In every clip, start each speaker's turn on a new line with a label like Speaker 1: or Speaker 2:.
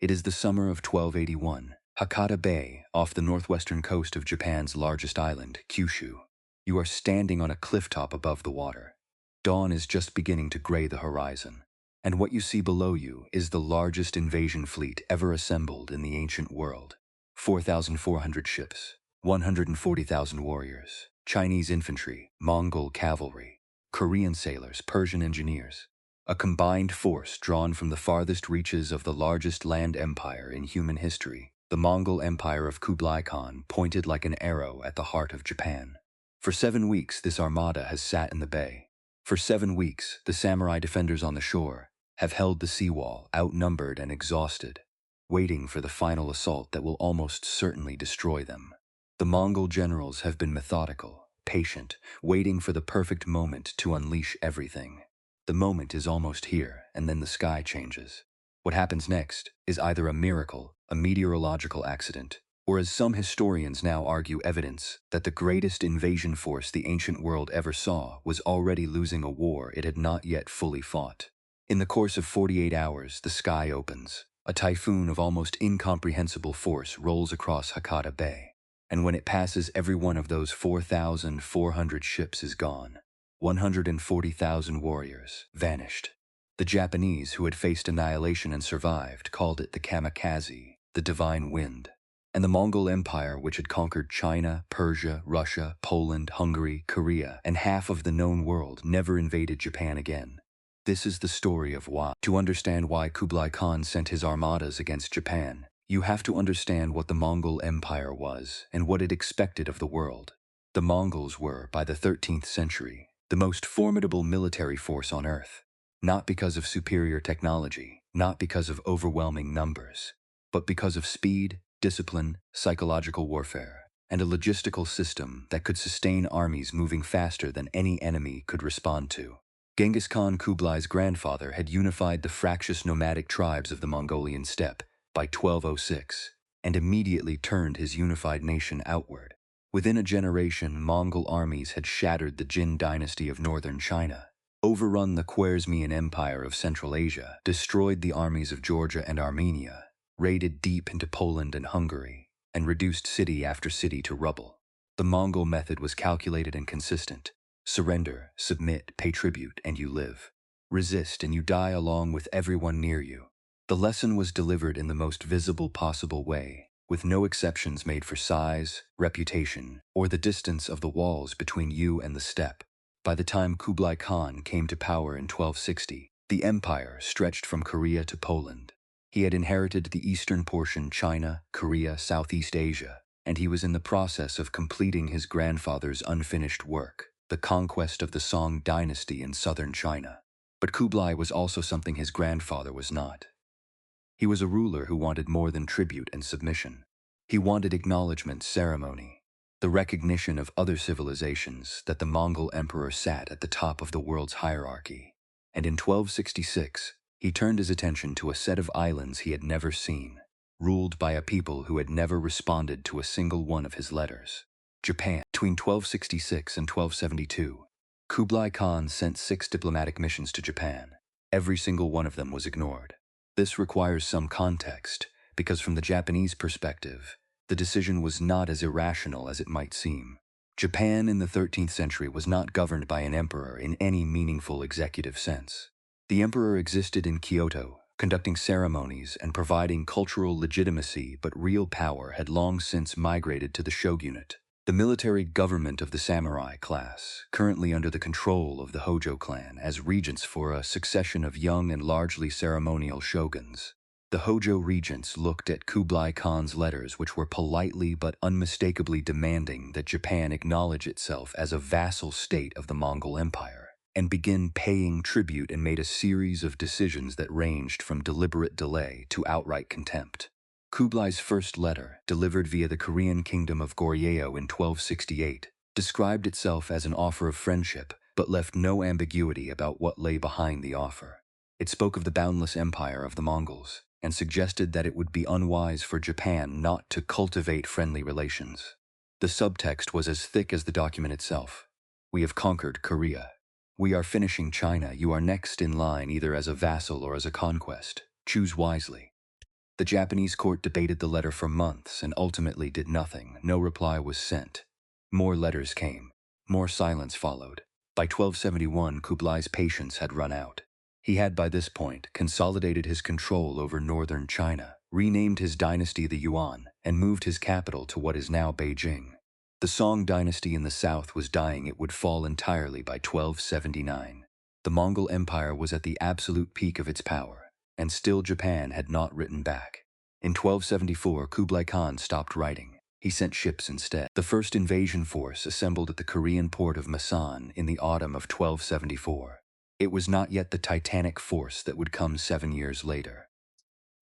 Speaker 1: It is the summer of 1281. Hakata Bay, off the northwestern coast of Japan's largest island, Kyushu. You are standing on a clifftop above the water. Dawn is just beginning to gray the horizon, and what you see below you is the largest invasion fleet ever assembled in the ancient world. 4,400 ships, 140,000 warriors, Chinese infantry, Mongol cavalry, Korean sailors, Persian engineers. A combined force drawn from the farthest reaches of the largest land empire in human history. The Mongol Empire of Kublai Khan pointed like an arrow at the heart of Japan. For 7 weeks, this armada has sat in the bay. For 7 weeks, the samurai defenders on the shore have held the seawall, outnumbered and exhausted, waiting for the final assault that will almost certainly destroy them. The Mongol generals have been methodical, patient, waiting for the perfect moment to unleash everything. The moment is almost here, and then the sky changes. What happens next is either a miracle, a meteorological accident, or as some historians now argue, evidence that the greatest invasion force the ancient world ever saw was already losing a war it had not yet fully fought. In the course of 48 hours, the sky opens. A typhoon of almost incomprehensible force rolls across Hakata Bay, and when it passes, every one of those 4,400 ships is gone. 140,000 warriors vanished. The Japanese, who had faced annihilation and survived, called it the kamikaze, the divine wind. And the Mongol Empire, which had conquered China, Persia, Russia, Poland, Hungary, Korea, and half of the known world, never invaded Japan again. This is the story of why. To understand why Kublai Khan sent his armadas against Japan, you have to understand what the Mongol Empire was and what it expected of the world. The Mongols were, by the 13th century, the most formidable military force on Earth, not because of superior technology, not because of overwhelming numbers, but because of speed, discipline, psychological warfare, and a logistical system that could sustain armies moving faster than any enemy could respond to. Genghis Khan, Kublai's grandfather, had unified the fractious nomadic tribes of the Mongolian steppe by 1206, and immediately turned his unified nation outward. Within a generation, Mongol armies had shattered the Jin dynasty of northern China, overrun the Khwarezmian Empire of Central Asia, destroyed the armies of Georgia and Armenia, raided deep into Poland and Hungary, and reduced city after city to rubble. The Mongol method was calculated and consistent. Surrender, submit, pay tribute, and you live. Resist, and you die along with everyone near you. The lesson was delivered in the most visible possible way, with no exceptions made for size, reputation, or the distance of the walls between you and the steppe. By the time Kublai Khan came to power in 1260, the empire stretched from Korea to Poland. He had inherited the eastern portion, China, Korea, Southeast Asia, and he was in the process of completing his grandfather's unfinished work, the conquest of the Song dynasty in southern China. But Kublai was also something his grandfather was not. He was a ruler who wanted more than tribute and submission. He wanted acknowledgement, ceremony, the recognition of other civilizations that the Mongol emperor sat at the top of the world's hierarchy. And in 1266, he turned his attention to a set of islands he had never seen, ruled by a people who had never responded to a single one of his letters. Japan. Between 1266 and 1272, Kublai Khan sent 6 diplomatic missions to Japan. Every single one of them was ignored. This requires some context, because from the Japanese perspective, the decision was not as irrational as it might seem. Japan in the 13th century was not governed by an emperor in any meaningful executive sense. The emperor existed in Kyoto, conducting ceremonies and providing cultural legitimacy, but real power had long since migrated to the shogunate, the military government of the samurai class, currently under the control of the Hojo clan as regents for a succession of young and largely ceremonial shoguns. The Hojo regents looked at Kublai Khan's letters, which were politely but unmistakably demanding that Japan acknowledge itself as a vassal state of the Mongol Empire, and begin paying tribute, and made a series of decisions that ranged from deliberate delay to outright contempt. Kublai's first letter, delivered via the Korean kingdom of Goryeo in 1268, described itself as an offer of friendship, but left no ambiguity about what lay behind the offer. It spoke of the boundless empire of the Mongols, and suggested that it would be unwise for Japan not to cultivate friendly relations. The subtext was as thick as the document itself. We have conquered Korea. We are finishing China. You are next in line, either as a vassal or as a conquest. Choose wisely. The Japanese court debated the letter for months and ultimately did nothing. No reply was sent. More letters came. More silence followed. By 1271, Kublai's patience had run out. He had by this point consolidated his control over northern China, renamed his dynasty the Yuan, and moved his capital to what is now Beijing. The Song dynasty in the south was dying. It would fall entirely by 1279. The Mongol Empire was at the absolute peak of its power, and still Japan had not written back. In 1274, Kublai Khan stopped writing. He sent ships instead. The first invasion force assembled at the Korean port of Masan in the autumn of 1274. It was not yet the titanic force that would come 7 years later.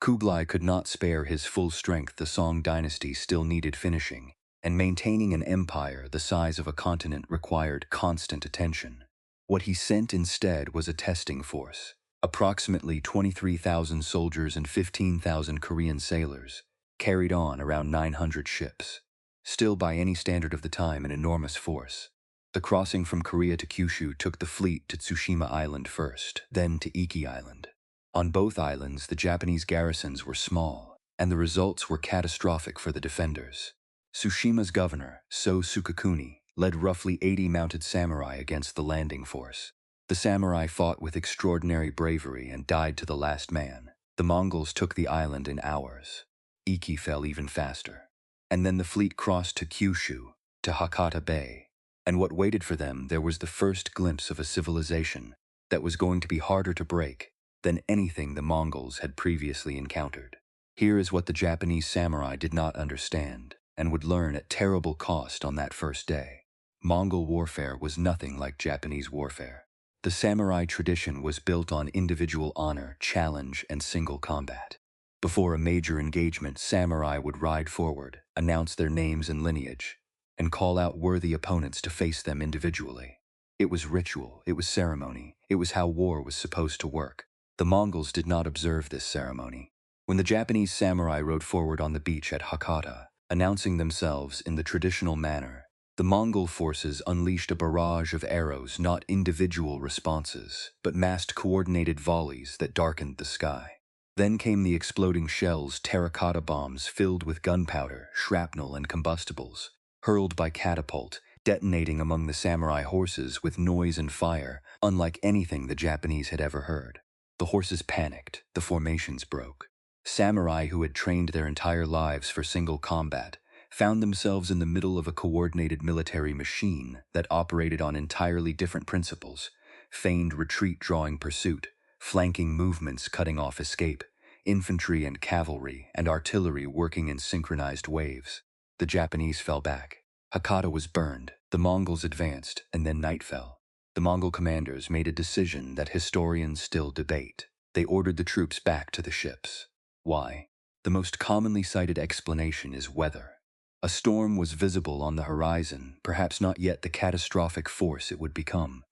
Speaker 1: Kublai could not spare his full strength. The Song dynasty still needed finishing, and maintaining an empire the size of a continent required constant attention. What he sent instead was a testing force, approximately 23,000 soldiers and 15,000 Korean sailors, carried on around 900 ships. Still, by any standard of the time, an enormous force. The crossing from Korea to Kyushu took the fleet to Tsushima Island first, then to Iki Island. On both islands, the Japanese garrisons were small, and the results were catastrophic for the defenders. Tsushima's governor, So Sukakuni, led roughly 80 mounted samurai against the landing force. The samurai fought with extraordinary bravery and died to the last man. The Mongols took the island in hours. Iki fell even faster. And then the fleet crossed to Kyushu, to Hakata Bay. And what waited for them there was the first glimpse of a civilization that was going to be harder to break than anything the Mongols had previously encountered. Here is what the Japanese samurai did not understand, and would learn at terrible cost on that first day. Mongol warfare was nothing like Japanese warfare. The samurai tradition was built on individual honor, challenge, and single combat. Before a major engagement, samurai would ride forward, announce their names and lineage, and call out worthy opponents to face them individually. It was ritual, it was ceremony, it was how war was supposed to work. The Mongols did not observe this ceremony. When the Japanese samurai rode forward on the beach at Hakata, announcing themselves in the traditional manner, the Mongol forces unleashed a barrage of arrows, not individual responses, but massed coordinated volleys that darkened the sky. Then came the exploding shells, terracotta bombs filled with gunpowder, shrapnel, and combustibles, hurled by catapult, detonating among the samurai horses with noise and fire, unlike anything the Japanese had ever heard. The horses panicked, the formations broke. Samurai who had trained their entire lives for single combat found themselves in the middle of a coordinated military machine that operated on entirely different principles: feigned retreat drawing pursuit, flanking movements cutting off escape, infantry and cavalry and artillery working in synchronized waves. The Japanese fell back. Hakata was burned, the Mongols advanced, and then night fell. The Mongol commanders made a decision that historians still debate. They ordered the troops back to the ships. Why? The most commonly cited explanation is weather. A storm was visible on the horizon, perhaps not yet the catastrophic force it would become,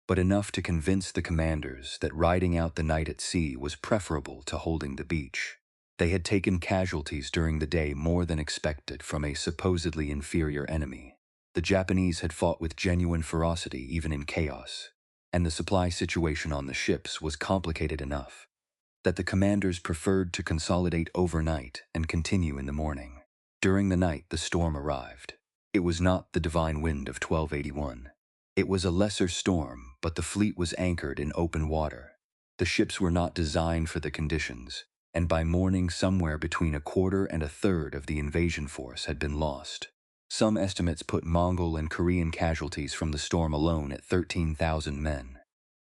Speaker 1: but enough to convince the commanders that riding out the night at sea was preferable to holding the beach. They had taken casualties during the day more than expected from a supposedly inferior enemy. The Japanese had fought with genuine ferocity even in chaos, and the supply situation on the ships was complicated enough that the commanders preferred to consolidate overnight and continue in the morning. During the night, the storm arrived. It was not the divine wind of 1281. It was a lesser storm, but the fleet was anchored in open water. The ships were not designed for the conditions, and by morning somewhere between a quarter and a third of the invasion force had been lost. Some estimates put Mongol and Korean casualties from the storm alone at 13,000 men.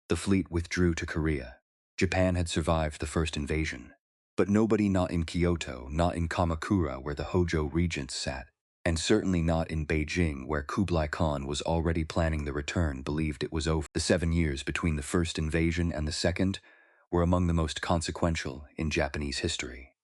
Speaker 1: The fleet withdrew to Korea. Japan had survived the first invasion, but nobody, not in Kyoto, not in Kamakura where the Hojo regents sat, and certainly not in Beijing where Kublai Khan was already planning the return, believed it was over. The 7 years between the first invasion and the second were among the most consequential in Japanese history,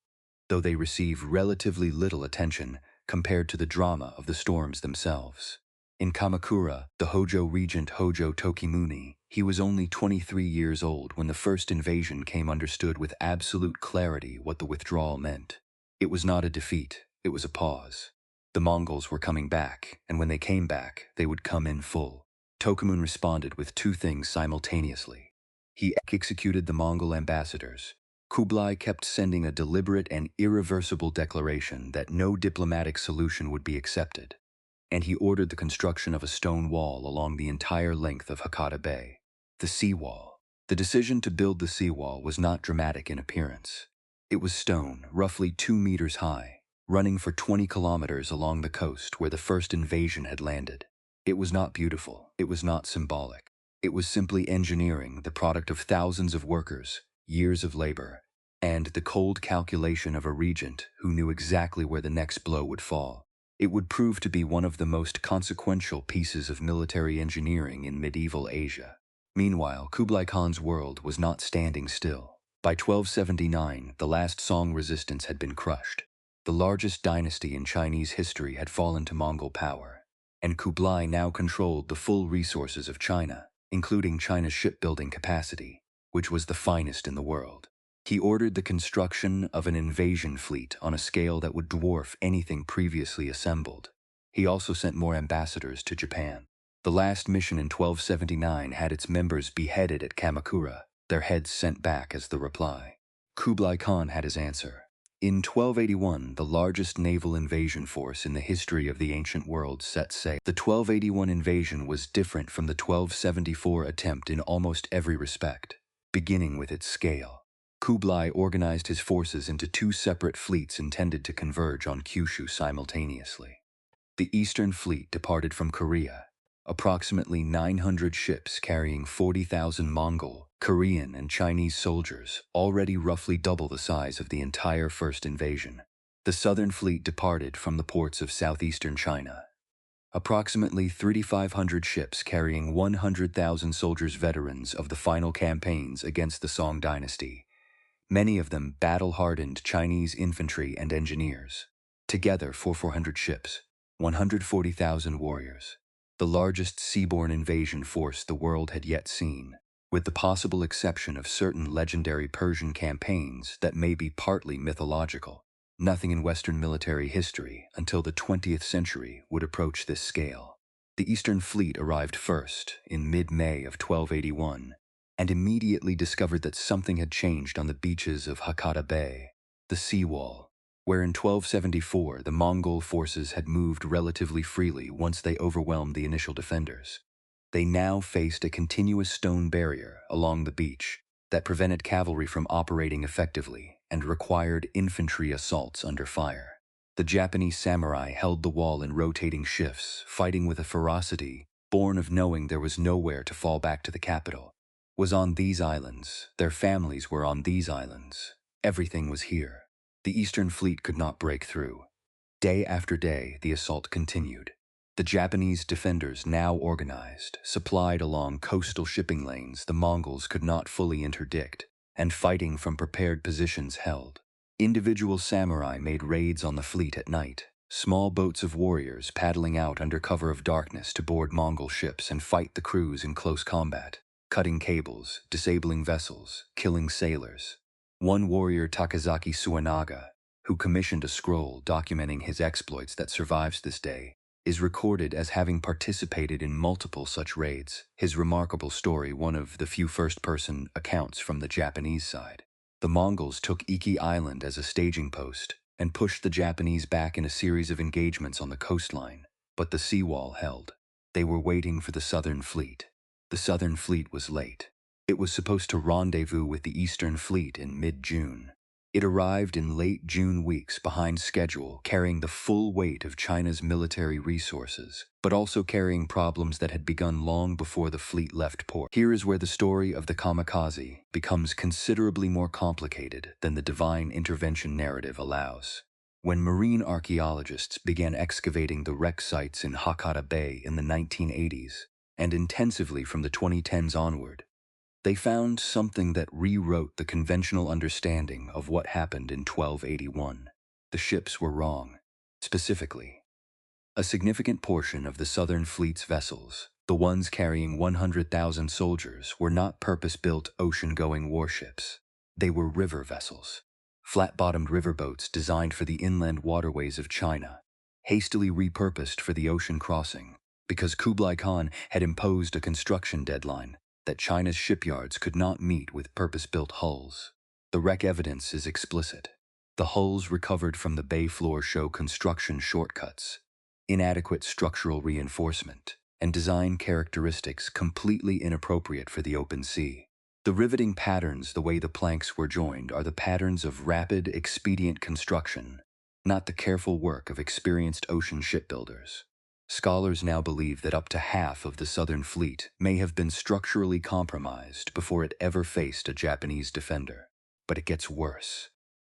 Speaker 1: though they received relatively little attention compared to the drama of the storms themselves. In Kamakura, the Hojo regent Hojo Tokimune, he was only 23 years old when the first invasion came, understood with absolute clarity what the withdrawal meant. It was not a defeat, it was a pause. The Mongols were coming back, and when they came back, they would come in full. Tokimune responded with two things simultaneously. He executed the Mongol ambassadors, Kublai kept sending a deliberate and irreversible declaration that no diplomatic solution would be accepted, and he ordered the construction of a stone wall along the entire length of Hakata Bay, the seawall. The decision to build the seawall was not dramatic in appearance. It was stone, roughly 2 meters high, running for 20 kilometers along the coast where the first invasion had landed. It was not beautiful, it was not symbolic. It was simply engineering, the product of thousands of workers, years of labor, and the cold calculation of a regent who knew exactly where the next blow would fall. It would prove to be one of the most consequential pieces of military engineering in medieval Asia. Meanwhile, Kublai Khan's world was not standing still. By 1279, the last Song resistance had been crushed. The largest dynasty in Chinese history had fallen to Mongol power, and Kublai now controlled the full resources of China, including China's shipbuilding capacity, which was the finest in the world. He ordered the construction of an invasion fleet on a scale that would dwarf anything previously assembled. He also sent more ambassadors to Japan. The last mission in 1279 had its members beheaded at Kamakura, their heads sent back as the reply. Kublai Khan had his answer. In 1281, the largest naval invasion force in the history of the ancient world set sail. The 1281 invasion was different from the 1274 attempt in almost every respect, beginning with its scale. Kublai organized his forces into 2 separate fleets intended to converge on Kyushu simultaneously. The Eastern Fleet departed from Korea, approximately 900 ships carrying 40,000 Mongol, Korean, and Chinese soldiers, already roughly double the size of the entire first invasion. The Southern Fleet departed from the ports of southeastern China, approximately 3,500 ships carrying 100,000 soldiers, veterans of the final campaigns against the Song dynasty, many of them battle-hardened Chinese infantry and engineers. Together, 400 ships, 140,000 warriors. The largest seaborne invasion force the world had yet seen, with the possible exception of certain legendary Persian campaigns that may be partly mythological. Nothing in Western military history until the 20th century would approach this scale. The Eastern Fleet arrived first, in mid-May of 1281, and immediately discovered that something had changed on the beaches of Hakata Bay, the seawall, where in 1274 the Mongol forces had moved relatively freely once they overwhelmed the initial defenders. They now faced a continuous stone barrier along the beach that prevented cavalry from operating effectively and required infantry assaults under fire. The Japanese samurai held the wall in rotating shifts, fighting with a ferocity born of knowing there was nowhere to fall back to the capital. Was on these islands, their families were on these islands, everything was here. The Eastern Fleet could not break through. Day after day, the assault continued. The Japanese defenders, now organized, supplied along coastal shipping lanes the Mongols could not fully interdict, and fighting from prepared positions held. Individual samurai made raids on the fleet at night, small boats of warriors paddling out under cover of darkness to board Mongol ships and fight the crews in close combat, cutting cables, disabling vessels, killing sailors. One warrior, Takazaki Suenaga, who commissioned a scroll documenting his exploits that survives this day, is recorded as having participated in multiple such raids, his remarkable story one of the few first-person accounts from the Japanese side. The Mongols took Iki Island as a staging post and pushed the Japanese back in a series of engagements on the coastline, but the seawall held. They were waiting for the Southern Fleet. The Southern Fleet was late. It was supposed to rendezvous with the Eastern Fleet in mid-June. It arrived in late June, weeks behind schedule, carrying the full weight of China's military resources, but also carrying problems that had begun long before the fleet left port. Here is where the story of the kamikaze becomes considerably more complicated than the divine intervention narrative allows. When marine archaeologists began excavating the wreck sites in Hakata Bay in the 1980s, and intensively from the 2010s onward, they found something that rewrote the conventional understanding of what happened in 1281. The ships were wrong. Specifically, a significant portion of the Southern Fleet's vessels, the ones carrying 100,000 soldiers, were not purpose-built ocean-going warships. They were river vessels, flat-bottomed riverboats designed for the inland waterways of China, hastily repurposed for the ocean crossing, because Kublai Khan had imposed a construction deadline that China's shipyards could not meet with purpose-built hulls. The wreck evidence is explicit. The hulls recovered from the bay floor show construction shortcuts, inadequate structural reinforcement, and design characteristics completely inappropriate for the open sea. The riveting patterns, the way the planks were joined, are the patterns of rapid, expedient construction, not the careful work of experienced ocean shipbuilders. Scholars now believe that up to half of the Southern Fleet may have been structurally compromised before it ever faced a Japanese defender. But it gets worse.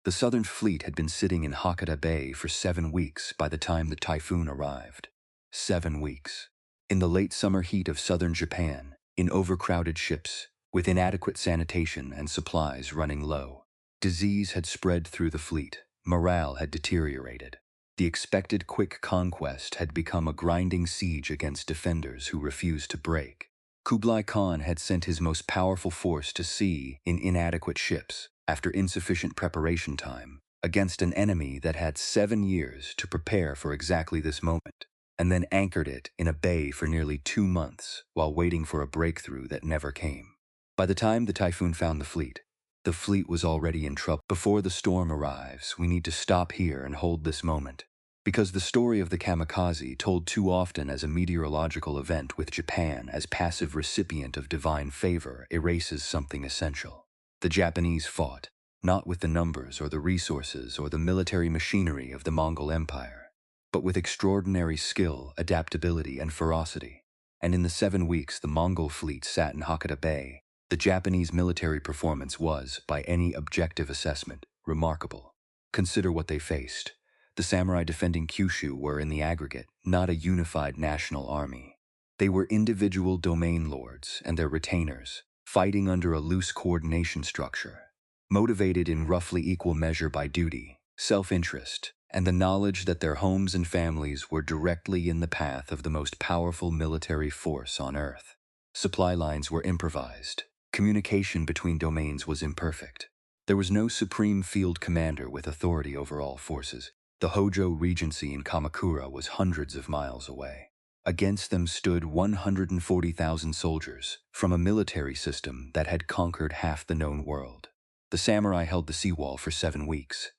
Speaker 1: The Southern Fleet had been sitting in Hakata Bay for 7 weeks by the time the typhoon arrived. 7 weeks. In the late summer heat of southern Japan, in overcrowded ships, with inadequate sanitation and supplies running low. Disease had spread through the fleet. Morale had deteriorated. The expected quick conquest had become a grinding siege against defenders who refused to break. Kublai Khan had sent his most powerful force to sea in inadequate ships, after insufficient preparation time, against an enemy that had 7 years to prepare for exactly this moment, and then anchored it in a bay for nearly 2 months while waiting for a breakthrough that never came. By the time the typhoon found the fleet was already in trouble. Before the storm arrives, we need to stop here and hold this moment, because the story of the kamikaze, told too often as a meteorological event with Japan as passive recipient of divine favor, erases something essential. The Japanese fought, not with the numbers or the resources or the military machinery of the Mongol Empire, but with extraordinary skill, adaptability, and ferocity. And in the 7 weeks the Mongol fleet sat in Hakata Bay, the Japanese military performance was, by any objective assessment, remarkable. Consider what they faced. The samurai defending Kyushu were, in the aggregate, not a unified national army. They were individual domain lords and their retainers, fighting under a loose coordination structure, motivated in roughly equal measure by duty, self-interest, and the knowledge that their homes and families were directly in the path of the most powerful military force on Earth. Supply lines were improvised. Communication between domains was imperfect. There was no supreme field commander with authority over all forces. The Hojo Regency in Kamakura was hundreds of miles away. Against them stood 140,000 soldiers from a military system that had conquered half the known world. The samurai held the seawall for 7 weeks.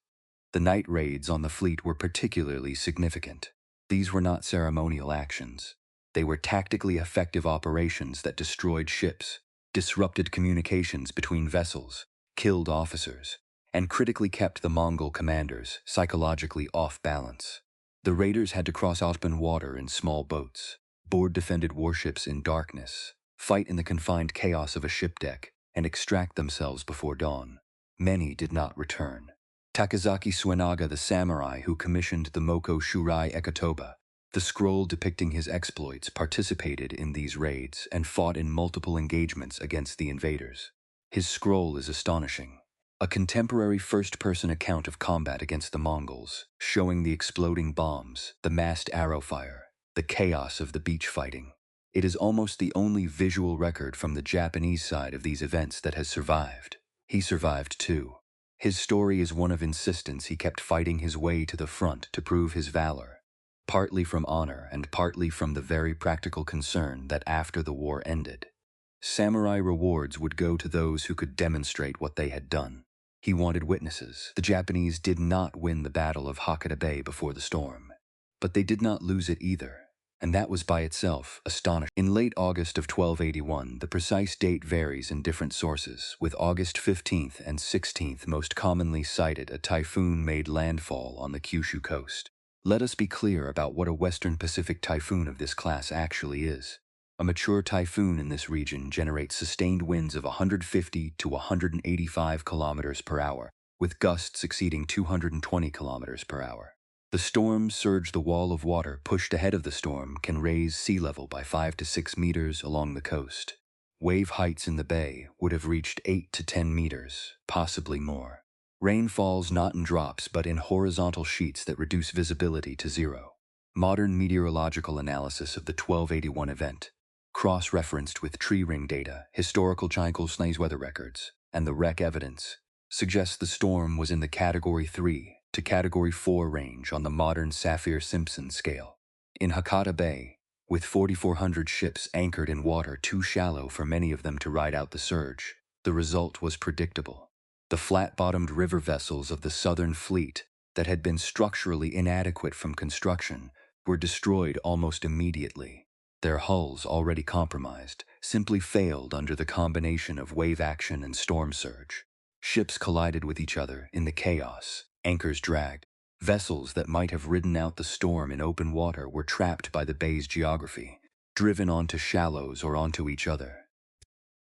Speaker 1: The night raids on the fleet were particularly significant. These were not ceremonial actions. They were tactically effective operations that destroyed ships, disrupted communications between vessels, killed officers, and critically kept the Mongol commanders psychologically off balance. The raiders had to cross open water in small boats, board defended warships in darkness, fight in the confined chaos of a ship deck, and extract themselves before dawn. Many did not return. Takazaki Suenaga, the samurai who commissioned the Moko Shurai Ekatoba, the scroll depicting his exploits, participated in these raids and fought in multiple engagements against the invaders. His scroll is astonishing. A contemporary first-person account of combat against the Mongols, showing the exploding bombs, the massed arrow fire, the chaos of the beach fighting. It is almost the only visual record from the Japanese side of these events that has survived. He survived too. His story is one of insistence. He kept fighting his way to the front to prove his valor, partly from honor and partly from the very practical concern that after the war ended, samurai rewards would go to those who could demonstrate what they had done. He wanted witnesses. The Japanese did not win the Battle of Hakata Bay before the storm, but they did not lose it either, and that was by itself astonishing. In late August of 1281, the precise date varies in different sources, with August 15th and 16th most commonly cited, a typhoon made landfall on the Kyushu coast. Let us be clear about what a Western Pacific typhoon of this class actually is. A mature typhoon in this region generates sustained winds of 150 to 185 kilometers per hour, with gusts exceeding 220 kilometers per hour. The storm surge, the wall of water pushed ahead of the storm, can raise sea level by 5 to 6 meters along the coast. Wave heights in the bay would have reached 8 to 10 meters, possibly more. Rain falls not in drops but in horizontal sheets that reduce visibility to zero. Modern meteorological analysis of the 1281 event, cross-referenced with tree ring data, historical Chinese weather records, and the wreck evidence, suggests the storm was in the Category 3 to Category 4 range on the modern Saffir-Simpson scale. In Hakata Bay, with 4,400 ships anchored in water too shallow for many of them to ride out the surge, the result was predictable. The flat-bottomed river vessels of the Southern Fleet that had been structurally inadequate from construction were destroyed almost immediately. Their hulls, already compromised, simply failed under the combination of wave action and storm surge. Ships collided with each other in the chaos, anchors dragged. Vessels that might have ridden out the storm in open water were trapped by the bay's geography, driven onto shallows or onto each other.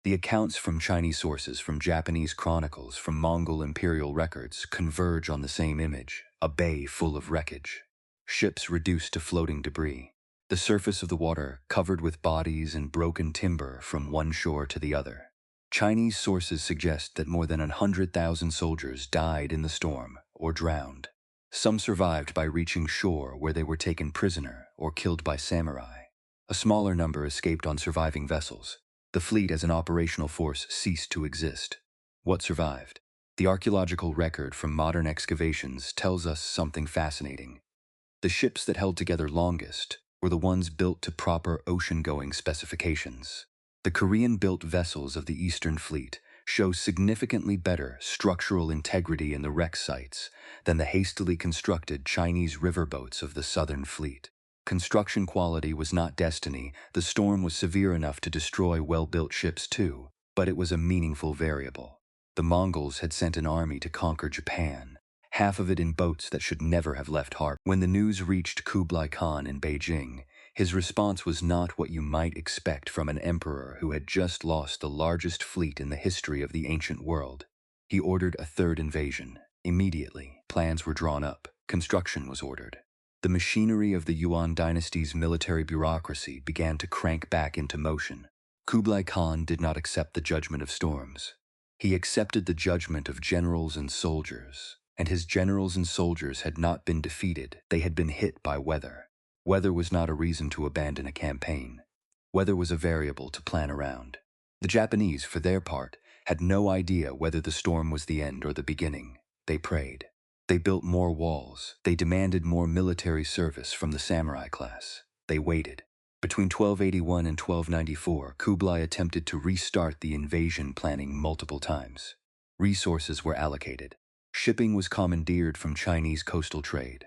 Speaker 1: The accounts from Chinese sources, from Japanese chronicles, from Mongol imperial records converge on the same image: a bay full of wreckage. Ships reduced to floating debris. The surface of the water covered with bodies and broken timber from one shore to the other. Chinese sources suggest that more than 100,000 soldiers died in the storm or drowned. Some survived by reaching shore, where they were taken prisoner or killed by samurai. A smaller number escaped on surviving vessels. The fleet as an operational force ceased to exist. What survived? The archaeological record from modern excavations tells us something fascinating. The ships that held together longest were the ones built to proper ocean-going specifications. The Korean-built vessels of the Eastern Fleet show significantly better structural integrity in the wreck sites than the hastily constructed Chinese riverboats of the Southern Fleet. Construction quality was not destiny. The storm was severe enough to destroy well-built ships too, but it was a meaningful variable. The Mongols had sent an army to conquer Japan, half of it in boats that should never have left harbor. When the news reached Kublai Khan in Beijing, his response was not what you might expect from an emperor who had just lost the largest fleet in the history of the ancient world. He ordered a third invasion. Immediately, plans were drawn up. Construction was ordered. The machinery of the Yuan dynasty's military bureaucracy began to crank back into motion. Kublai Khan did not accept the judgment of storms. He accepted the judgment of generals and soldiers, and his generals and soldiers had not been defeated. They had been hit by weather. Weather was not a reason to abandon a campaign. Weather was a variable to plan around. The Japanese, for their part, had no idea whether the storm was the end or the beginning. They prayed. They built more walls. They demanded more military service from the samurai class. They waited. Between 1281 and 1294, Kublai attempted to restart the invasion planning multiple times. Resources were allocated. Shipping was commandeered from Chinese coastal trade.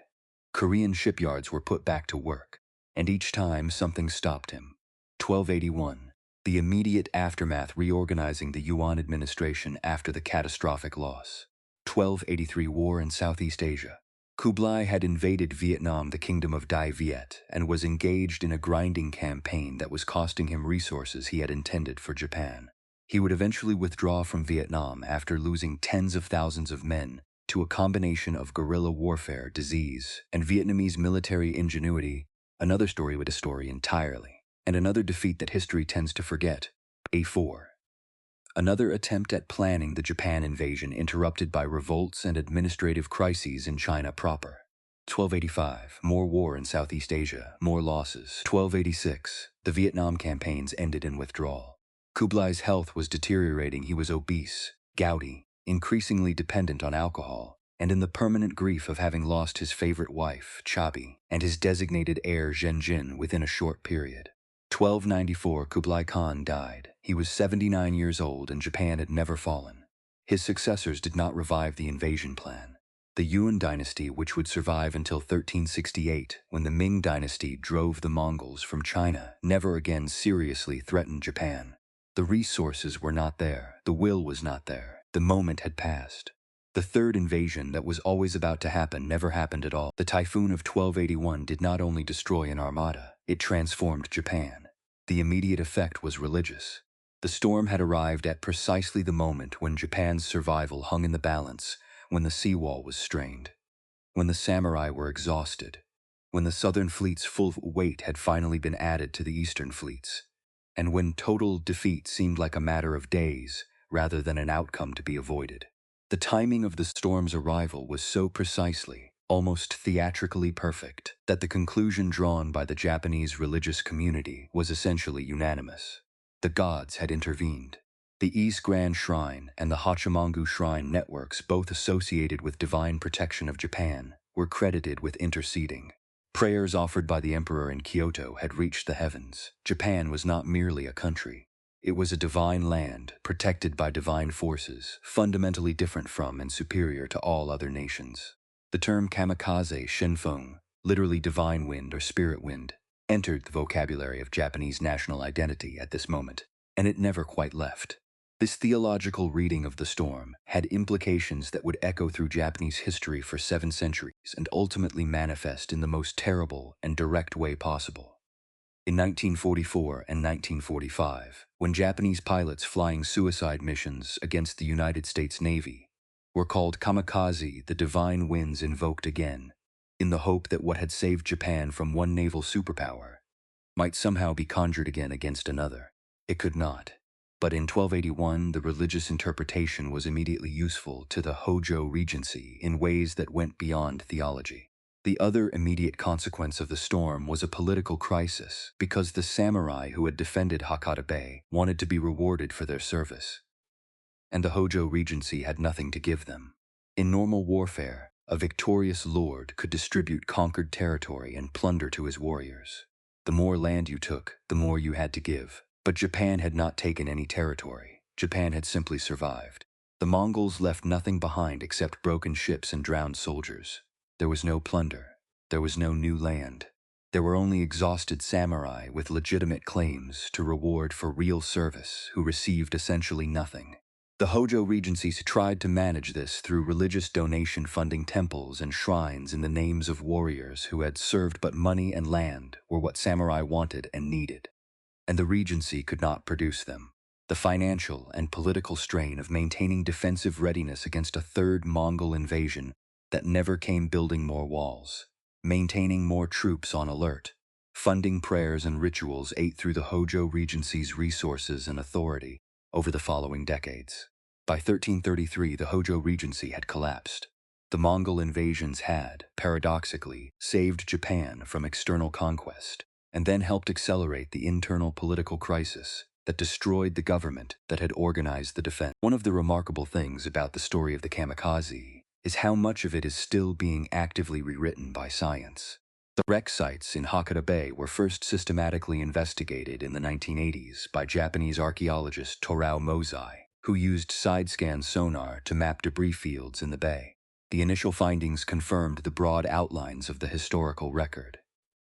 Speaker 1: Korean shipyards were put back to work, and each time something stopped him. 1281, the immediate aftermath reorganizing the Yuan administration after the catastrophic loss. 1283, war in Southeast Asia. Kublai had invaded Vietnam, the kingdom of Dai Viet, and was engaged in a grinding campaign that was costing him resources he had intended for Japan. He would eventually withdraw from Vietnam after losing tens of thousands of men to a combination of guerrilla warfare, disease, and Vietnamese military ingenuity, another story with a story entirely, and another defeat that history tends to forget. A4. Another attempt at planning the Japan invasion interrupted by revolts and administrative crises in China proper. 1285, more war in Southeast Asia, more losses. 1286, the Vietnam campaigns ended in withdrawal. Kublai's health was deteriorating. He was obese, gouty, increasingly dependent on alcohol, and in the permanent grief of having lost his favorite wife, Chabi, and his designated heir, Zhenjin, within a short period. 1294, Kublai Khan died. He was 79 years old, and Japan had never fallen. His successors did not revive the invasion plan. The Yuan dynasty, which would survive until 1368, when the Ming dynasty drove the Mongols from China, never again seriously threatened Japan. The resources were not there. The will was not there. The moment had passed. The third invasion that was always about to happen never happened at all. The typhoon of 1281 did not only destroy an armada, it transformed Japan. The immediate effect was religious. The storm had arrived at precisely the moment when Japan's survival hung in the balance, when the seawall was strained, when the samurai were exhausted, when the Southern Fleet's full weight had finally been added to the Eastern Fleet's, and when total defeat seemed like a matter of days rather than an outcome to be avoided. The timing of the storm's arrival was so precisely, almost theatrically perfect, that the conclusion drawn by the Japanese religious community was essentially unanimous. The gods had intervened. The East Grand Shrine and the Hachimangu Shrine networks, both associated with divine protection of Japan, were credited with interceding. Prayers offered by the emperor in Kyoto had reached the heavens. Japan was not merely a country. It was a divine land, protected by divine forces, fundamentally different from and superior to all other nations. The term kamikaze shinfeng, literally divine wind or spirit wind, entered the vocabulary of Japanese national identity at this moment, and it never quite left. This theological reading of the storm had implications that would echo through Japanese history for 7 centuries and ultimately manifest in the most terrible and direct way possible. In 1944 and 1945, when Japanese pilots flying suicide missions against the United States Navy were called kamikaze, the divine winds invoked again, in the hope that what had saved Japan from one naval superpower might somehow be conjured again against another. It could not. But in 1281, the religious interpretation was immediately useful to the Hojo Regency in ways that went beyond theology. The other immediate consequence of the storm was a political crisis because the samurai who had defended Hakata Bay wanted to be rewarded for their service, and the Hojo Regency had nothing to give them. In normal warfare, a victorious lord could distribute conquered territory and plunder to his warriors. The more land you took, the more you had to give. But Japan had not taken any territory. Japan had simply survived. The Mongols left nothing behind except broken ships and drowned soldiers. There was no plunder. There was no new land. There were only exhausted samurai with legitimate claims to reward for real service who received essentially nothing. The Hojo regencies tried to manage this through religious donation funding temples and shrines in the names of warriors who had served, but money and land were what samurai wanted and needed, and the Regency could not produce them. The financial and political strain of maintaining defensive readiness against a third Mongol invasion that never came, building more walls, maintaining more troops on alert, funding prayers and rituals ate through the Hojo Regency's resources and authority over the following decades. By 1333, the Hojo Regency had collapsed. The Mongol invasions had, paradoxically, saved Japan from external conquest, and then helped accelerate the internal political crisis that destroyed the government that had organized the defense. One of the remarkable things about the story of the kamikaze is how much of it is still being actively rewritten by science. The wreck sites in Hakata Bay were first systematically investigated in the 1980s by Japanese archaeologist Torao Mozai, who used side-scan sonar to map debris fields in the bay. The initial findings confirmed the broad outlines of the historical record.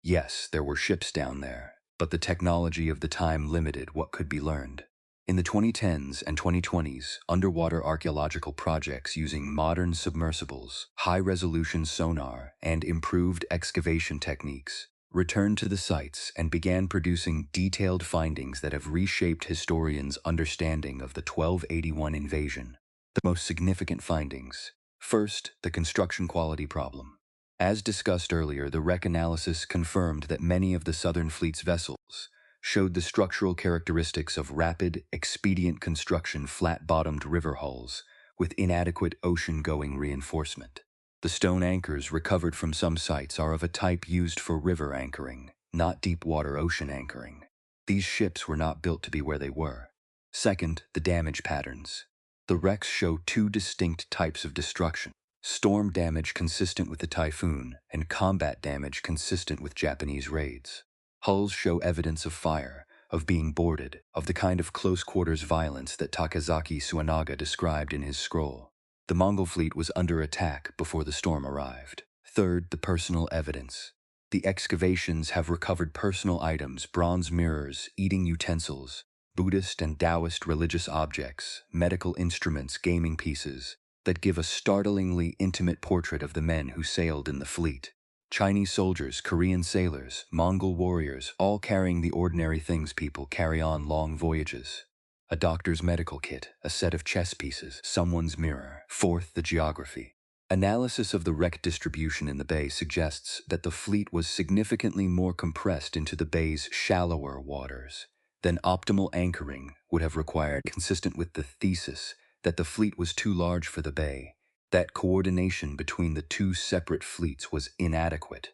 Speaker 1: Yes, there were ships down there, but the technology of the time limited what could be learned. In the 2010s and 2020s, underwater archaeological projects using modern submersibles, high-resolution sonar, and improved excavation techniques returned to the sites and began producing detailed findings that have reshaped historians' understanding of the 1281 invasion. The most significant findings. First, the construction quality problem. As discussed earlier, the wreck analysis confirmed that many of the Southern Fleet's vessels showed the structural characteristics of rapid, expedient construction flat-bottomed river hulls with inadequate ocean-going reinforcement. The stone anchors recovered from some sites are of a type used for river anchoring, not deep-water ocean anchoring. These ships were not built to be where they were. Second, the damage patterns. The wrecks show two distinct types of destruction: storm damage consistent with the typhoon, and combat damage consistent with Japanese raids. Hulls show evidence of fire, of being boarded, of the kind of close-quarters violence that Takazaki Suenaga described in his scroll. The Mongol fleet was under attack before the storm arrived. Third, the personal evidence. The excavations have recovered personal items, bronze mirrors, eating utensils, Buddhist and Taoist religious objects, medical instruments, gaming pieces, that give a startlingly intimate portrait of the men who sailed in the fleet. Chinese soldiers, Korean sailors, Mongol warriors, all carrying the ordinary things people carry on long voyages. A doctor's medical kit, a set of chess pieces, someone's mirror. Fourth, the geography. Analysis of the wreck distribution in the bay suggests that the fleet was significantly more compressed into the bay's shallower waters than optimal anchoring would have required, consistent with the thesis that the fleet was too large for the bay, that coordination between the two separate fleets was inadequate,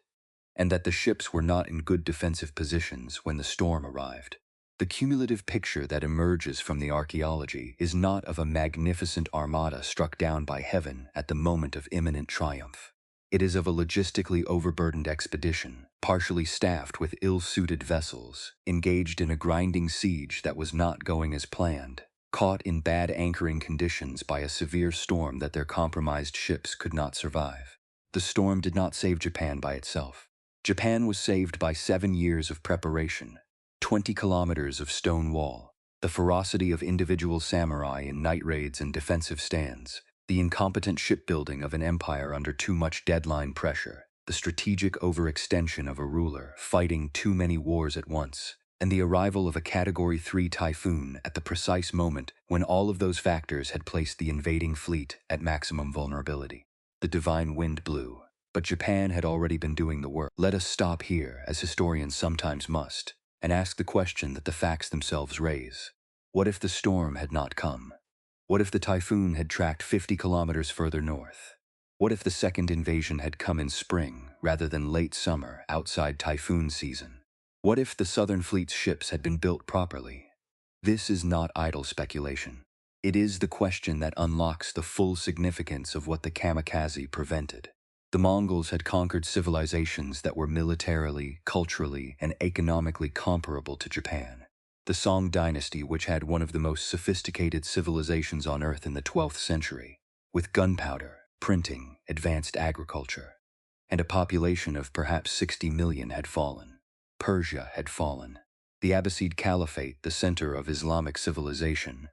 Speaker 1: and that the ships were not in good defensive positions when the storm arrived. The cumulative picture that emerges from the archaeology is not of a magnificent armada struck down by heaven at the moment of imminent triumph. It is of a logistically overburdened expedition, partially staffed with ill-suited vessels, engaged in a grinding siege that was not going as planned, caught in bad anchoring conditions by a severe storm that their compromised ships could not survive. The storm did not save Japan by itself. Japan was saved by 7 years of preparation, 20 kilometers of stone wall, the ferocity of individual samurai in night raids and defensive stands, the incompetent shipbuilding of an empire under too much deadline pressure, the strategic overextension of a ruler fighting too many wars at once, and the arrival of a Category 3 typhoon at the precise moment when all of those factors had placed the invading fleet at maximum vulnerability. The divine wind blew, but Japan had already been doing the work. Let us stop here, as historians sometimes must, and ask the question that the facts themselves raise. What if the storm had not come? What if the typhoon had tracked 50 kilometers further north? What if the second invasion had come in spring rather than late summer outside typhoon season? What if the Southern Fleet's ships had been built properly? This is not idle speculation. It is the question that unlocks the full significance of what the kamikaze prevented. The Mongols had conquered civilizations that were militarily, culturally, and economically comparable to Japan. The Song dynasty, which had one of the most sophisticated civilizations on Earth in the 12th century, with gunpowder, printing, advanced agriculture, and a population of perhaps 60 million had fallen. Persia had fallen. The Abbasid Caliphate, the center of Islamic civilization,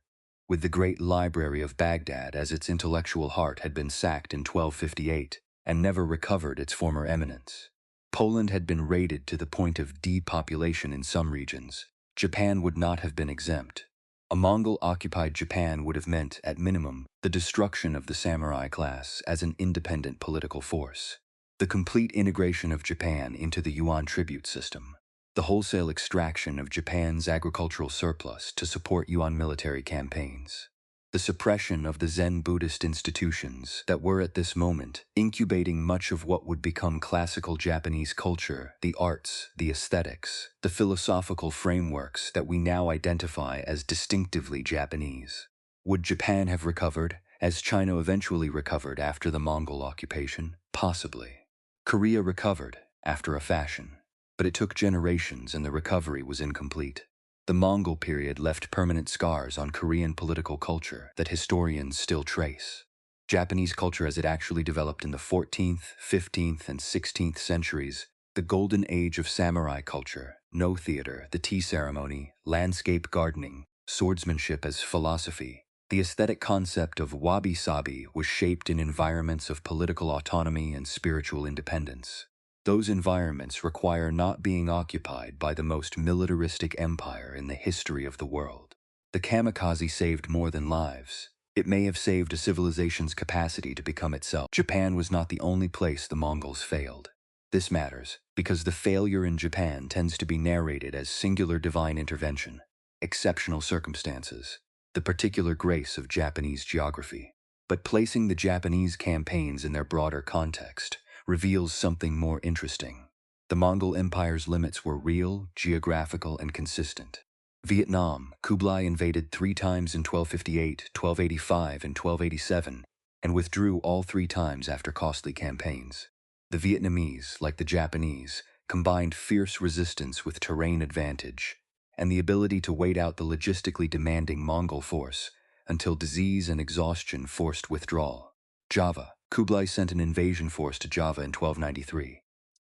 Speaker 1: with the great library of Baghdad as its intellectual heart, had been sacked in 1258 and never recovered its former eminence. Poland had been raided to the point of depopulation in some regions. Japan would not have been exempt. A Mongol-occupied Japan would have meant, at minimum, the destruction of the samurai class as an independent political force, the complete integration of Japan into the yuan tribute system, the wholesale extraction of Japan's agricultural surplus to support yuan military campaigns, the suppression of the Zen Buddhist institutions that were at this moment incubating much of what would become classical Japanese culture, the arts, the aesthetics, the philosophical frameworks that we now identify as distinctively Japanese. Would Japan have recovered, as China eventually recovered after the Mongol occupation? Possibly. Korea recovered, after a fashion, but it took generations and the recovery was incomplete. The Mongol period left permanent scars on Korean political culture that historians still trace. Japanese culture as it actually developed in the 14th, 15th, and 16th centuries, the golden age of samurai culture, no theater, the tea ceremony, landscape gardening, swordsmanship as philosophy. The aesthetic concept of wabi-sabi was shaped in environments of political autonomy and spiritual independence. Those environments require not being occupied by the most militaristic empire in the history of the world. The kamikaze saved more than lives. It may have saved a civilization's capacity to become itself. Japan was not the only place the Mongols failed. This matters because the failure in Japan tends to be narrated as singular divine intervention, exceptional circumstances, the particular grace of Japanese geography. But placing the Japanese campaigns in their broader context reveals something more interesting. The Mongol Empire's limits were real, geographical, and consistent. Vietnam, Kublai invaded 3 times in 1258, 1285, and 1287, and withdrew all 3 times after costly campaigns. The Vietnamese, like the Japanese, combined fierce resistance with terrain advantage, and the ability to wait out the logistically demanding Mongol force until disease and exhaustion forced withdrawal. Java. Kublai sent an invasion force to Java in 1293.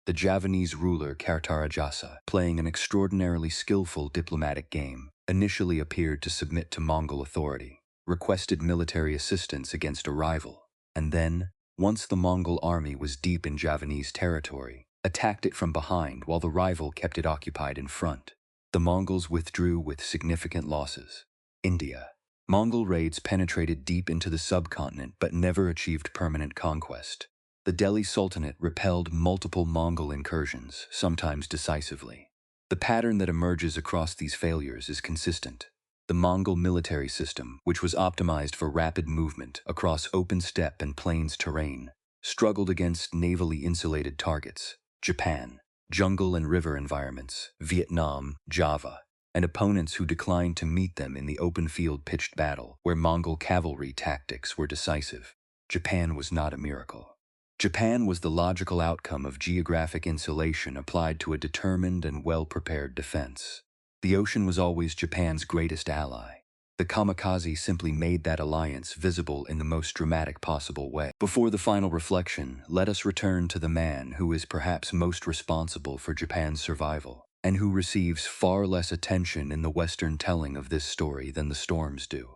Speaker 1: The Javanese ruler Kartarajasa, playing an extraordinarily skillful diplomatic game, initially appeared to submit to Mongol authority, requested military assistance against a rival, and then, once the Mongol army was deep in Javanese territory, attacked it from behind while the rival kept it occupied in front. The Mongols withdrew with significant losses. India. Mongol raids penetrated deep into the subcontinent but never achieved permanent conquest. The Delhi Sultanate repelled multiple Mongol incursions, sometimes decisively. The pattern that emerges across these failures is consistent. The Mongol military system, which was optimized for rapid movement across open steppe and plains terrain, struggled against navally insulated targets, Japan, jungle and river environments, Vietnam, Java, and opponents who declined to meet them in the open field pitched battle where Mongol cavalry tactics were decisive. Japan was not a miracle. Japan was the logical outcome of geographic insulation applied to a determined and well-prepared defense. The ocean was always Japan's greatest ally. The kamikaze simply made that alliance visible in the most dramatic possible way. Before the final reflection, let us return to the man who is perhaps most responsible for Japan's survival, and who receives far less attention in the Western telling of this story than the storms do.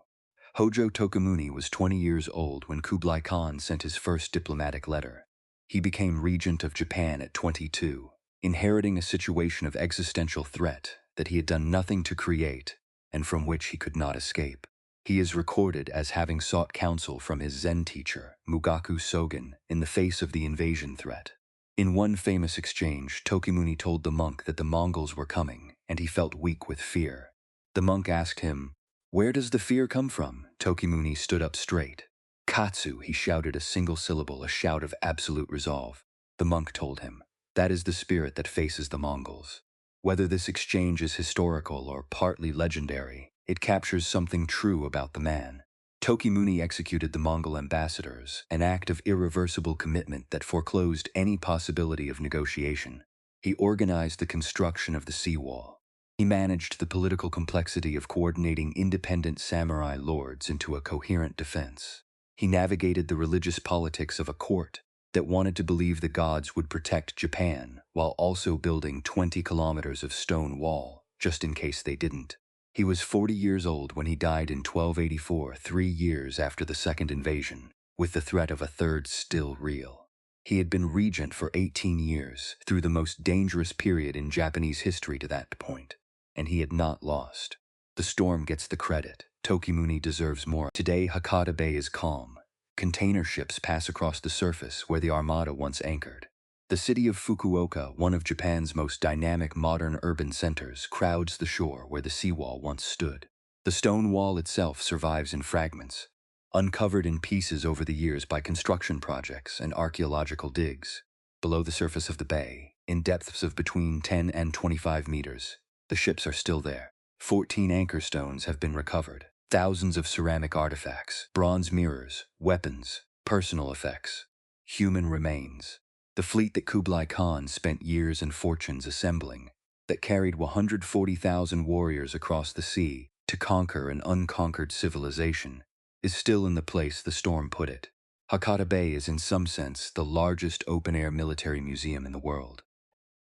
Speaker 1: Hojo Tokumuni was 20 years old when Kublai Khan sent his first diplomatic letter. He became regent of Japan at 22, inheriting a situation of existential threat that he had done nothing to create and from which he could not escape. He is recorded as having sought counsel from his Zen teacher, Mugaku Sogen, in the face of the invasion threat. In one famous exchange, Tokumuni told the monk that the Mongols were coming, and he felt weak with fear. The monk asked him, "Where does the fear come from?" Tokumuni stood up straight. "Katsu," he shouted a single syllable, a shout of absolute resolve. The monk told him, "That is the spirit that faces the Mongols." Whether this exchange is historical or partly legendary, it captures something true about the man. Tokumuni executed the Mongol ambassadors, an act of irreversible commitment that foreclosed any possibility of negotiation. He organized the construction of the seawall. He managed the political complexity of coordinating independent samurai lords into a coherent defense. He navigated the religious politics of a court that wanted to believe the gods would protect Japan while also building 20 kilometers of stone wall, just in case they didn't. He was 40 years old when he died in 1284, 3 years after the second invasion, with the threat of a third still real. He had been regent for 18 years, through the most dangerous period in Japanese history to that point, and he had not lost. The storm gets the credit. Tokumuni deserves more. Today, Hakata Bay is calm. Container ships pass across the surface where the Armada once anchored. The city of Fukuoka, one of Japan's most dynamic modern urban centers, crowds the shore where the seawall once stood. The stone wall itself survives in fragments, uncovered in pieces over the years by construction projects and archaeological digs. Below the surface of the bay, in depths of between 10 and 25 meters, the ships are still there. 14 anchor stones have been recovered. Thousands of ceramic artifacts, bronze mirrors, weapons, personal effects, human remains. The fleet that Kublai Khan spent years and fortunes assembling, that carried 140,000 warriors across the sea to conquer an unconquered civilization, is still in the place the storm put it. Hakata Bay is in some sense the largest open-air military museum in the world.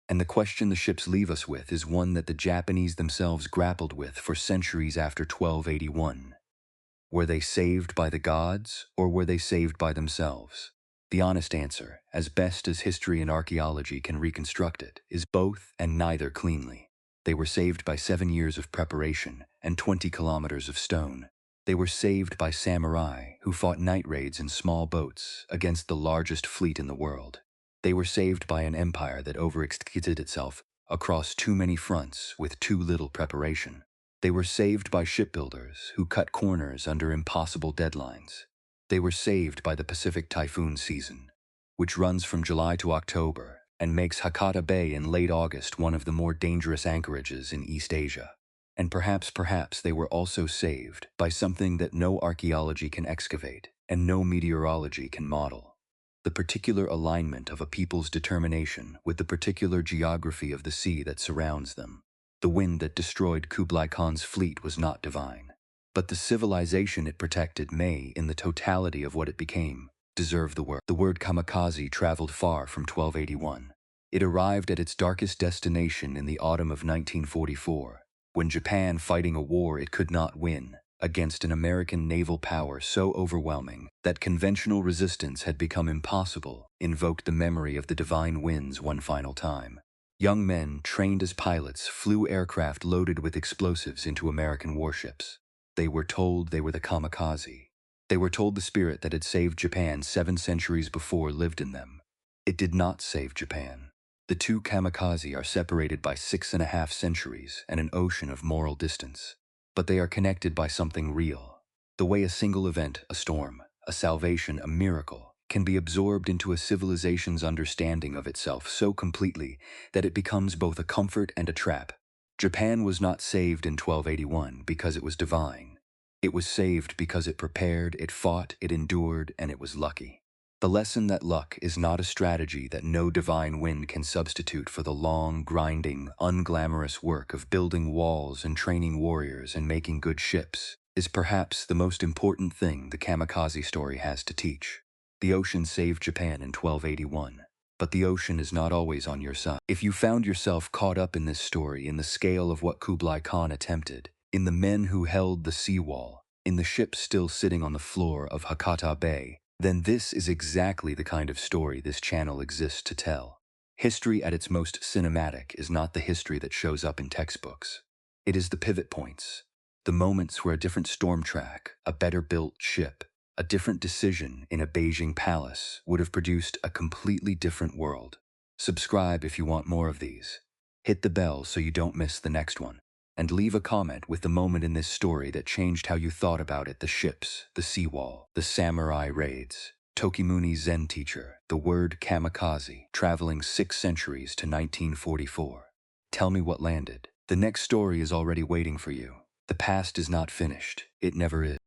Speaker 1: And the question the ships leave us with is one that the Japanese themselves grappled with for centuries after 1281. Were they saved by the gods, or were they saved by themselves? The honest answer, as best as history and archaeology can reconstruct it, is both and neither cleanly. They were saved by 7 years of preparation and 20 kilometers of stone. They were saved by samurai who fought night raids in small boats against the largest fleet in the world. They were saved by an empire that overextended itself across too many fronts with too little preparation. They were saved by shipbuilders who cut corners under impossible deadlines. They were saved by the Pacific typhoon season, which runs from July to October and makes Hakata Bay in late August one of the more dangerous anchorages in East Asia. And perhaps they were also saved by something that no archaeology can excavate and no meteorology can model. The particular alignment of a people's determination with the particular geography of the sea that surrounds them. The wind that destroyed Kublai Khan's fleet was not divine, but the civilization it protected may, in the totality of what it became, deserve the word. The word kamikaze traveled far from 1281. It arrived at its darkest destination in the autumn of 1944, when Japan, fighting a war it could not win, against an American naval power so overwhelming that conventional resistance had become impossible, invoked the memory of the divine winds one final time. Young men, trained as pilots, flew aircraft loaded with explosives into American warships. They were told they were the kamikaze. They were told the spirit that had saved Japan 7 centuries before lived in them. It did not save Japan. The two kamikaze are separated by 6.5 centuries and an ocean of moral distance. But they are connected by something real. The way a single event, a storm, a salvation, a miracle, can be absorbed into a civilization's understanding of itself so completely that it becomes both a comfort and a trap. Japan was not saved in 1281 because it was divine. It was saved because it prepared, it fought, it endured, and it was lucky. The lesson that luck is not a strategy that no divine wind can substitute for the long, grinding, unglamorous work of building walls and training warriors and making good ships is perhaps the most important thing the kamikaze story has to teach. The ocean saved Japan in 1281, but the ocean is not always on your side. If you found yourself caught up in this story in the scale of what Kublai Khan attempted, in the men who held the seawall, in the ships still sitting on the floor of Hakata Bay, then this is exactly the kind of story this channel exists to tell. History at its most cinematic is not the history that shows up in textbooks. It is the pivot points, the moments where a different storm track, a better built ship, a different decision in a Beijing palace would have produced a completely different world. Subscribe if you want more of these. Hit the bell so you don't miss the next one. And leave a comment with the moment in this story that changed how you thought about it: the ships, the seawall, the samurai raids, Tokimuni's Zen teacher, the word kamikaze, traveling 6 centuries to 1944. Tell me what landed. The next story is already waiting for you. The past is not finished. It never is.